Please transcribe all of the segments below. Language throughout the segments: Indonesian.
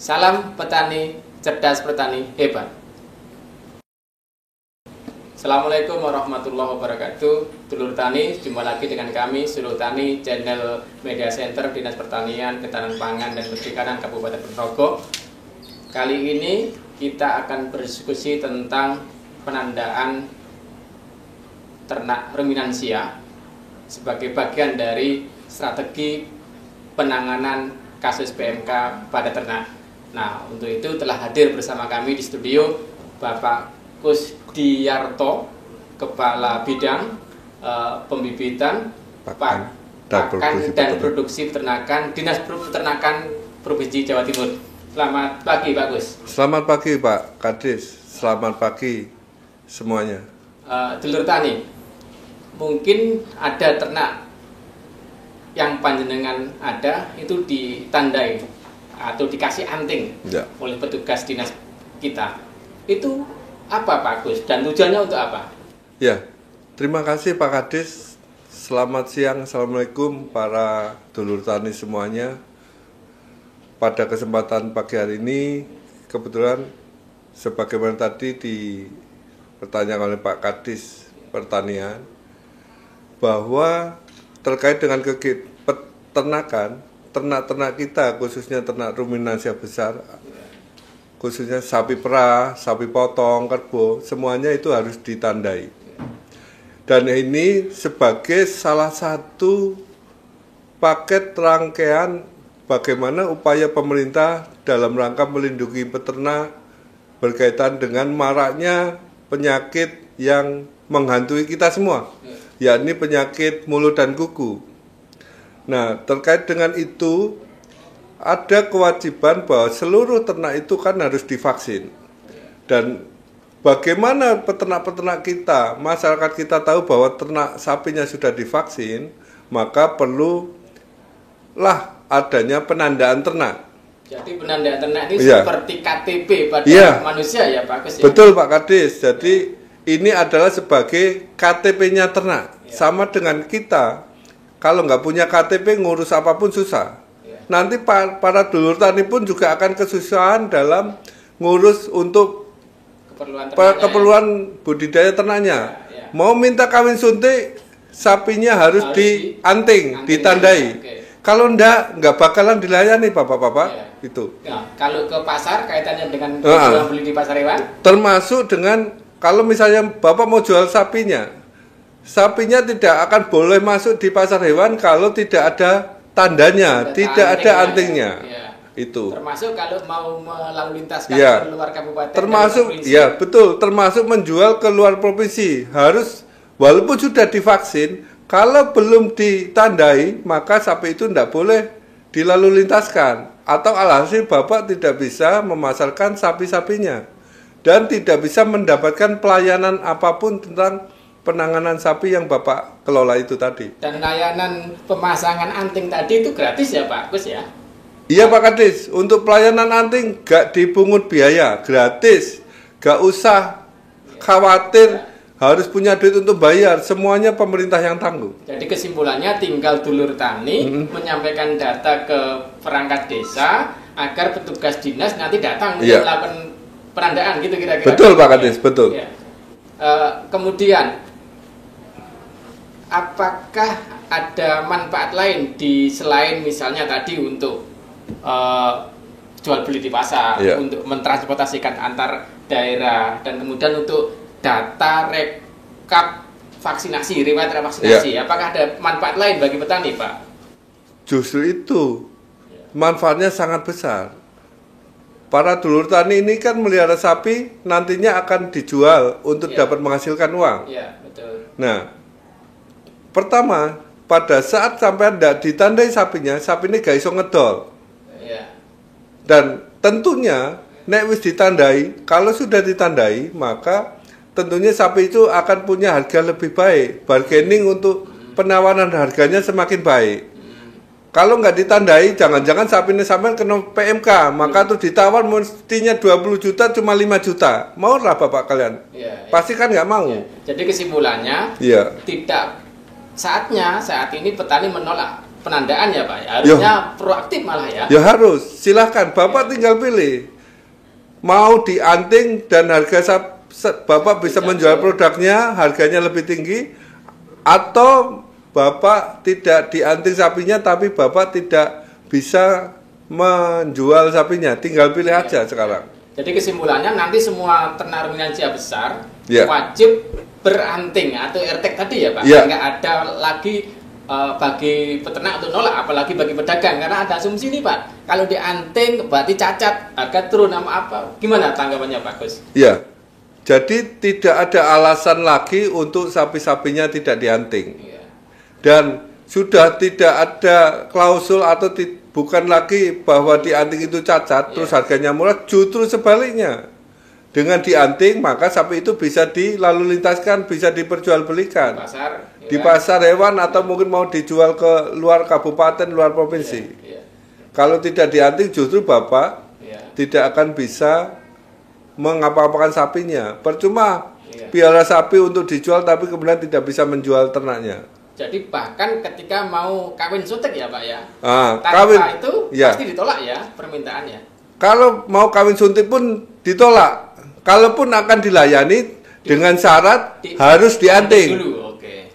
Salam petani cerdas, petani hebat. Assalamualaikum warahmatullahi wabarakatuh. Dulur tani, jumpa lagi dengan kami Suruh Tani, channel Media Center Dinas Pertanian, Ketahanan Pangan dan Perikanan Kabupaten Ponorogo. Kali ini kita akan berdiskusi tentang penandaan ternak ruminansia sebagai bagian dari strategi penanganan kasus PMK pada ternak. Nah, untuk itu telah hadir bersama kami di studio Bapak Kusdiarto, Kepala Bidang Pembibitan, Pakan dan Produksi Peternakan Dinas Peternakan Provinsi Jawa Timur. Selamat pagi Pak Gus. Selamat pagi Pak Kadis. Selamat pagi semuanya. Dulur tani, mungkin ada ternak yang panjenengan ada itu ditandai atau dikasih anting oleh petugas dinas kita. Itu apa Pak Gus dan tujuannya untuk apa? Ya, terima kasih Pak Kadis. Selamat siang, assalamualaikum para dulur tani semuanya. Pada kesempatan pagi hari ini, kebetulan sebagaimana tadi dipertanyakan oleh Pak Kadis Pertanian, bahwa terkait dengan peternakan, ternak-ternak kita khususnya ternak ruminansia besar, khususnya sapi perah, sapi potong, kerbau, semuanya itu harus ditandai. Dan ini sebagai salah satu paket rangkaian bagaimana upaya pemerintah dalam rangka melindungi peternak berkaitan dengan maraknya penyakit yang menghantui kita semua, yakni penyakit mulut dan kuku. Nah, terkait dengan itu, ada kewajiban bahwa seluruh ternak itu kan harus divaksin. Dan bagaimana peternak-peternak kita, masyarakat kita tahu bahwa ternak sapinya sudah divaksin, maka perlulah adanya penandaan ternak. Jadi penandaan ternak ini seperti KTP pada manusia ya Pak Gus ya? Betul Pak Kadis, jadi ini adalah sebagai KTP-nya ternak. Sama dengan kita, kalau nggak punya KTP ngurus apapun susah. Nanti para dulur tani pun juga akan kesusahan dalam ngurus untuk keperluan budidaya ternaknya. Mau minta kawin suntik, sapinya harus dianting, ditandai. Kalau nggak bakalan dilayani bapak-bapak itu. Nah, kalau ke pasar kaitannya dengan jual beli di pasar hewan? Termasuk dengan kalau misalnya bapak mau jual sapinya tidak akan boleh masuk di pasar hewan kalau tidak ada tandanya, tidak ada antingnya. Itu. Termasuk kalau mau melalu lintaskan ke luar kabupaten. Termasuk betul, termasuk menjual ke luar provinsi. Harus walaupun sudah divaksin, kalau belum ditandai, maka sapi itu tidak boleh dilalu lintaskan. Atau alhasil Bapak tidak bisa memasarkan sapi-sapinya dan tidak bisa mendapatkan pelayanan apapun tentang penanganan sapi yang Bapak kelola itu tadi. Dan layanan pemasangan anting tadi itu gratis ya Pak Gus ya? Iya Pak Kadis, untuk pelayanan anting gak dipungut biaya, gratis. Gak usah khawatir harus punya duit untuk bayar, semuanya pemerintah yang tanggung. Jadi kesimpulannya tinggal dulur tani menyampaikan data ke perangkat desa agar petugas dinas nanti datang melakukan penandaan gitu kira-kira. Betul Pak Kadis, betul. Kemudian apakah ada manfaat lain selain misalnya tadi untuk jual beli di pasar, untuk mentransportasikan antar daerah, dan kemudian untuk data rekap vaksinasi, riwayat vaksinasi, apakah ada manfaat lain bagi petani Pak? Justru itu manfaatnya sangat besar. Para dulur tani ini kan melihara sapi nantinya akan dijual untuk dapat menghasilkan uang. Betul. Nah, pertama, pada saat sampai tidak ditandai sapinya, sapi ini gak iso ngedol. Dan tentunya, nek wis ditandai, kalau sudah ditandai, maka tentunya sapi itu akan punya harga lebih baik. Bargaining untuk penawaran harganya semakin baik. Kalau nggak ditandai, jangan-jangan sapi ini sampai kena PMK, maka tuh ditawar mestinya 20 juta cuma 5 juta. Mau lah Bapak kalian? Pasti kan nggak mau. Jadi kesimpulannya, tidak saat ini petani menolak penandaan ya Pak. Harusnya proaktif malah ya. Ya harus. Silahkan Bapak tinggal pilih. Mau dianting dan harga Bapak bisa menjual produknya harganya lebih tinggi, atau Bapak tidak dianting sapinya tapi Bapak tidak bisa menjual sapinya, tinggal pilih aja sekarang. Jadi kesimpulannya nanti semua ternak ruminansia besar wajib beranting atau RTEK tadi ya Pak. Nggak ada lagi bagi peternak untuk nolak, apalagi bagi pedagang, karena ada asumsi nih Pak, kalau dianting berarti cacat, harga turun nama apa? Gimana tanggapannya Pak Gus? Iya. Jadi tidak ada alasan lagi untuk sapi-sapinya tidak dianting. Dan sudah tidak ada klausul atau bukan lagi bahwa dianting itu cacat terus harganya murah, justru sebaliknya. Dengan dianting maka sapi itu bisa dilalu lintaskan, bisa diperjualbelikan di pasar hewan atau mungkin mau dijual ke luar kabupaten, luar provinsi. Kalau tidak dianting justru Bapak tidak akan bisa mengapa-apakan sapinya. Percuma piara sapi untuk dijual tapi kemudian tidak bisa menjual ternaknya. Jadi bahkan ketika mau kawin suntik ya Pak ya, kawin itu pasti ditolak ya permintaannya. Kalau mau kawin suntik pun ditolak. Kalaupun akan dilayani dengan syarat harus dianting.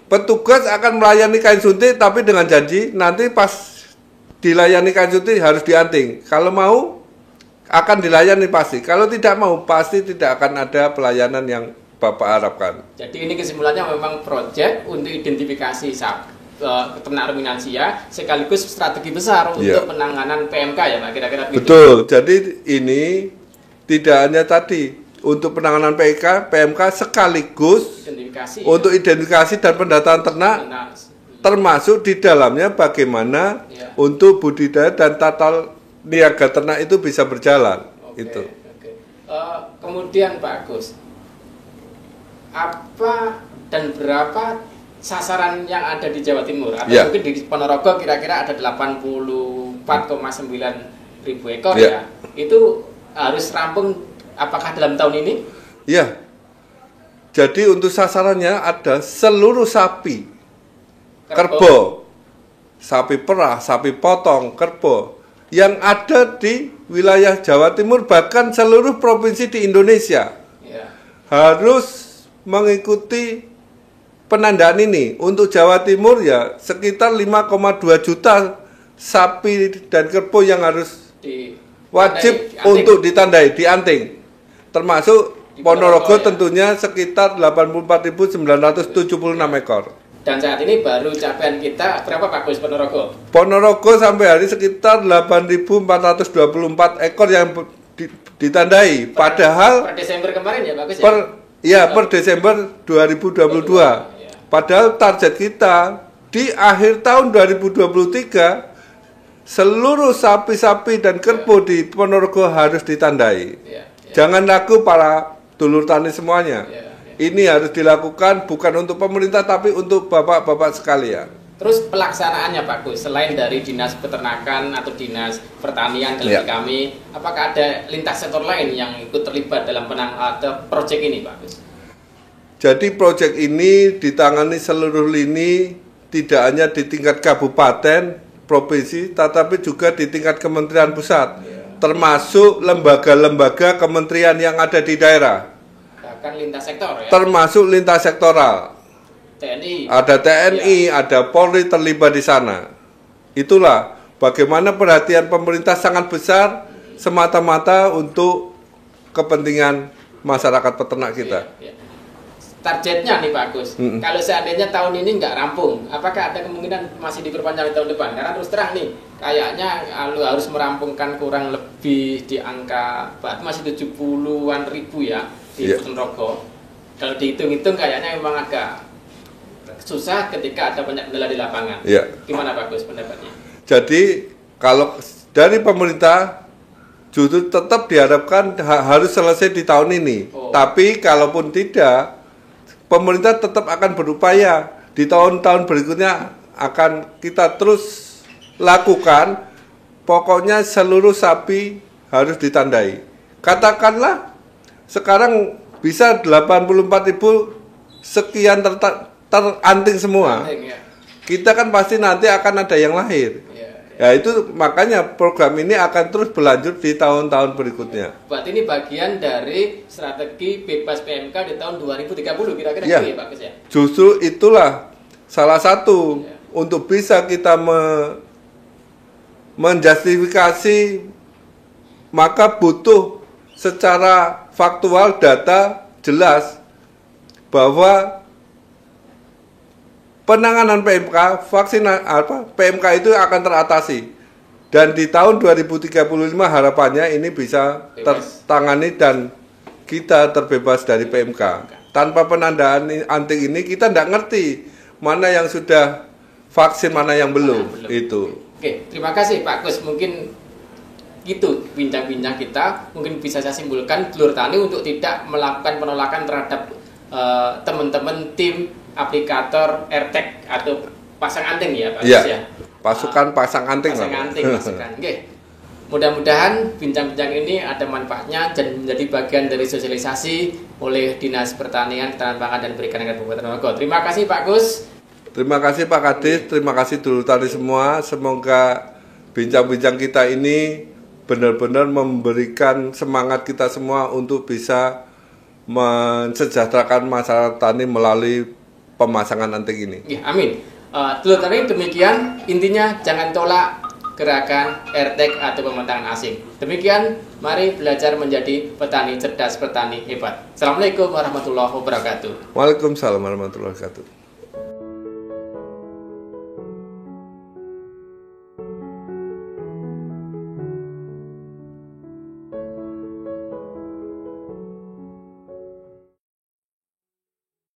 Petugas akan melayani kain suntik tapi dengan janji nanti pas dilayani kain suntik harus dianting. Kalau mau akan dilayani pasti. Kalau tidak mau pasti tidak akan ada pelayanan yang Bapak harapkan. Jadi ini kesimpulannya memang proyek untuk identifikasi ternak ruminansia sekaligus strategi besar untuk penanganan PMK ya Pak, kira-kira begitu. Betul. Jadi ini tidak hanya tadi untuk penanganan PMK sekaligus untuk identifikasi dan pendataan ternak, termasuk di dalamnya bagaimana untuk budidaya dan tata niaga ternak itu bisa berjalan. Itu. Kemudian Pak Agus, apa dan berapa sasaran yang ada di Jawa Timur? Atau mungkin di Ponorogo kira-kira ada 84,9 ribu ekor ya. Itu harus rampung apakah dalam tahun ini? Ya. Jadi untuk sasarannya ada seluruh sapi kerbau, sapi perah, sapi potong, kerbau yang ada di wilayah Jawa Timur, bahkan seluruh provinsi di Indonesia harus mengikuti penandaan ini. Untuk Jawa Timur ya sekitar 5,2 juta sapi dan kerbau yang harus wajib untuk ditandai, dianting. Termasuk Ponorogo tentunya sekitar 84.976 ekor. Dan saat ini baru capaian kita berapa Pak Gus Ponorogo? Ponorogo sampai hari sekitar 8.424 ekor yang ditandai. Padahal per Desember kemarin ya Pak Gus ya? Per Desember 2022. Padahal target kita di akhir tahun 2023 seluruh sapi-sapi dan kerbau di Ponorogo harus ditandai. Jangan ragu para dulur tani semuanya. Ini harus dilakukan bukan untuk pemerintah tapi untuk bapak-bapak sekalian. Terus pelaksanaannya Pak Gus, selain dari Dinas Peternakan atau Dinas Pertanian dari kami, apakah ada lintas sektor lain yang ikut terlibat dalam proyek ini Pak Gus? Jadi proyek ini ditangani seluruh lini, tidak hanya di tingkat kabupaten, provinsi, tetapi juga di tingkat kementerian pusat. Termasuk lembaga-lembaga kementerian yang ada di daerah. Bahkan lintas sektor ya? Termasuk lintas sektoral. TNI. Ada TNI, ada Polri terlibat di sana. Itulah bagaimana perhatian pemerintah sangat besar semata-mata untuk kepentingan masyarakat peternak kita. Targetnya nih Pak Agus, kalau seandainya tahun ini nggak rampung, apakah ada kemungkinan masih diperpanjang tahun depan? Karena terus terang nih, kayaknya harus merampungkan kurang lebih di angka masih 70-an ribu ya di Ponorogo. Kalau dihitung-hitung kayaknya memang agak susah ketika ada banyak kendala di lapangan. Gimana Pak Agus pendapatnya? Jadi kalau dari pemerintah justru tetap diharapkan harus selesai di tahun ini. Tapi kalaupun tidak, pemerintah tetap akan berupaya di tahun-tahun berikutnya akan kita terus lakukan. Pokoknya seluruh sapi harus ditandai. Katakanlah sekarang bisa 84.000 sekian teranting semua. kita kan pasti nanti akan ada yang lahir. Ya itu makanya program ini akan terus berlanjut di tahun-tahun berikutnya. Berarti ini bagian dari strategi bebas PMK di tahun 2030 kira-kira ya. Gitu ya Pak Gus ya? Justru itulah salah satu untuk bisa kita menjustifikasi, maka butuh secara faktual data jelas bahwa penanganan PMK, PMK itu akan teratasi. Dan di tahun 2035 harapannya ini bisa tertangani dan kita terbebas dari PMK. Tanpa penandaan anting ini kita tidak ngerti mana yang sudah vaksin, mana yang belum. Itu. Oke, terima kasih Pak Gus. Mungkin itu bincang-bincang kita. Mungkin bisa saya simpulkan Dulur Tani untuk tidak melakukan penolakan terhadap teman-teman tim aplikator AirTag atau pasang anting ya Pak Gus ya. Pasukan pasang anting. Pasukan. Oke. Mudah-mudahan bincang-bincang ini ada manfaatnya dan menjadi bagian dari sosialisasi oleh Dinas Pertanian, Ketahanan Pangan dan Perikanan Kabupaten Ponorogo. Terima kasih Pak Gus. Terima kasih Pak Kadis, terima kasih Dulur Tani semua. Semoga bincang-bincang kita ini benar-benar memberikan semangat kita semua untuk bisa mensejahterakan masyarakat tani melalui pemasangan anting ini. Ya, amin. Dulur Tani demikian intinya, jangan tolak gerakan AirTag atau pematangan asing. Demikian, mari belajar menjadi petani cerdas, petani hebat. Assalamualaikum warahmatullahi wabarakatuh. Waalaikumsalam warahmatullahi wabarakatuh.